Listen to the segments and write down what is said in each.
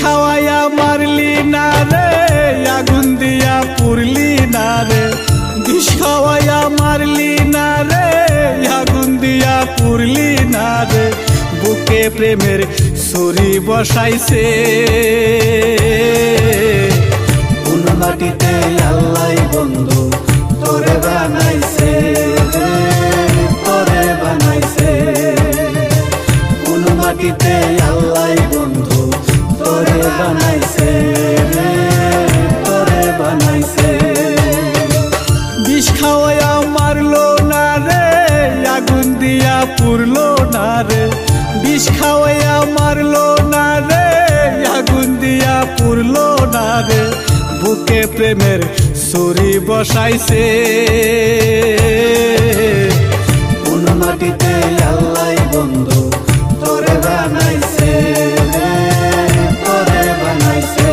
খাওয়াইয়া মারলি না রে, আগুন দিয়া পুরলি না রে। বিষ খাওয়াইয়া মারলি না রে, আগুন দিয়া পুরলি না রে। বুকে প্রেমের ছুরি বসাইছে কোন মাটিতে আল্লাহ বন্ধু তোরে বানাইছে, তোরে বানাইছে কোন মাটিতে আল্লাহ বন্ধু তোরে বানাইছে, তোরে বানাইছে। বিষ খাওয়াইয়া মারলো না রে, আগুন দিয়া পুরলো না রে। বিষ খাওয়াইয়া মারলো না রে, আগুন দিয়া পুরলো না রে। বুকে প্রেমের ছুরি বসাইছে কোন মাটিতে আল্লাহ বন্ধু তোরে বানাইছে, তোরে বানাইছে।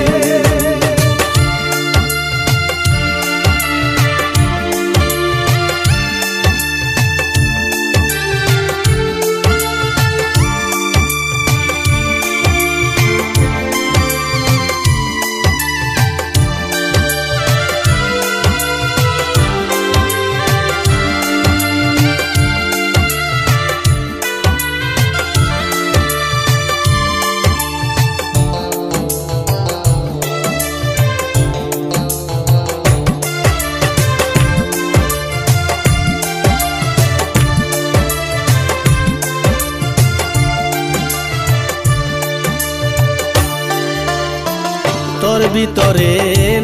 তোর ভিতরে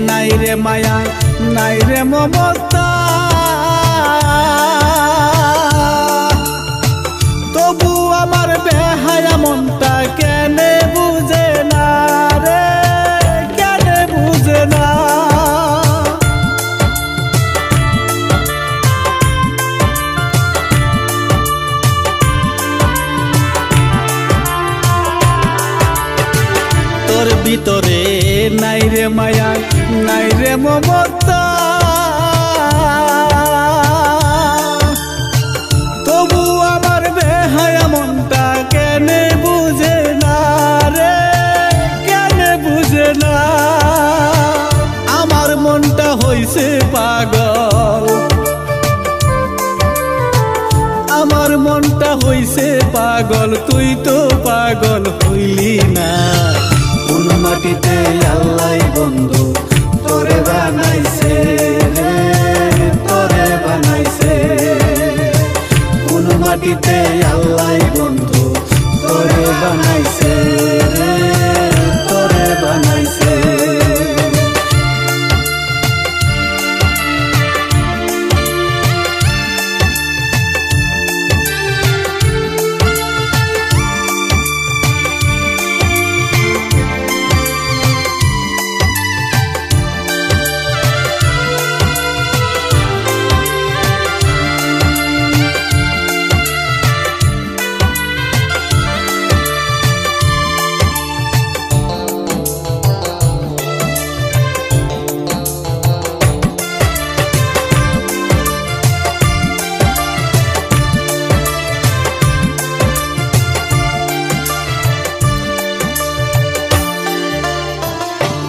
নাই রে মায়া, নাই রে মমতা, তবু আমার বেহায়া মনটা কেনে বুঝে না রে, কেনে বুঝে না। তোর ভিতরে নাই রে মায়া, নাই রে মমতা, তবু আমার বেহায়া মনটা কেনে বুঝে না রে, কেনে বুঝে না। আমার মনটা হইছে পাগল, আমার মনটা হইছে পাগল, তুই তো পাগল হইলি না। কোন মাটিতে আল্লাহ বন্ধু তোরে বানাইছে, তোরে বানাইছে কোন মাটিতে আল্লাহ বন্ধু তোরে বানাইছে, তোরে বানাইছে।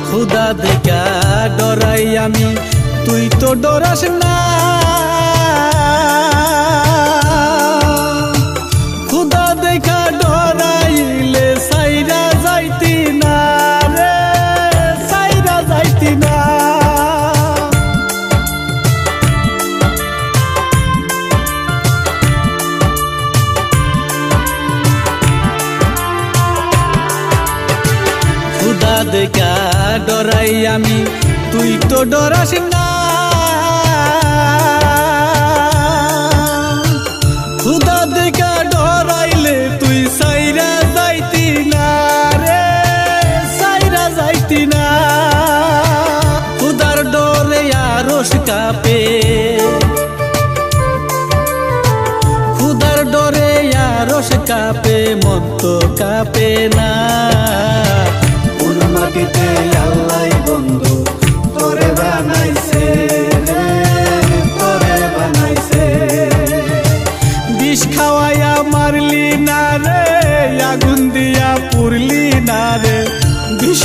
খুদা দেখা ডরাই আমি, তুই তো ডরাস না। খুদা দেখা ডরাইলে সাইরা যাইতি না রে, সাইরা যাইতি না। খুদা দেখা ডরাই আমি, তুই তো ডরাস না। খুদা দেখা ডরাইলে তুই সাইরা যাইতি না রে, সাইরা যাইতি না। খুদার ডরে আরশ কাঁপে, খুদার ডরে আরশ কাঁপে, মন তো কাঁপে না। কোন মাটিতে আল্লাহ বন্ধু তোরে বানাইছে, তোরে বানাইছে। বিষ খাওয়াইয়া মারলি না রে, আগুন দিয়া পুরলি না রে। বিষ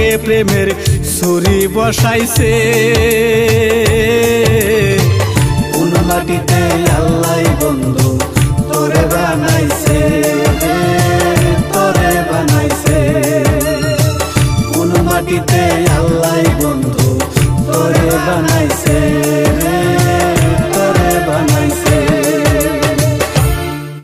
বুকে প্রেমের ছুরি বসাইছে। কোন মাটিতে আল্লাহ বন্ধু তোরে বানাইছে।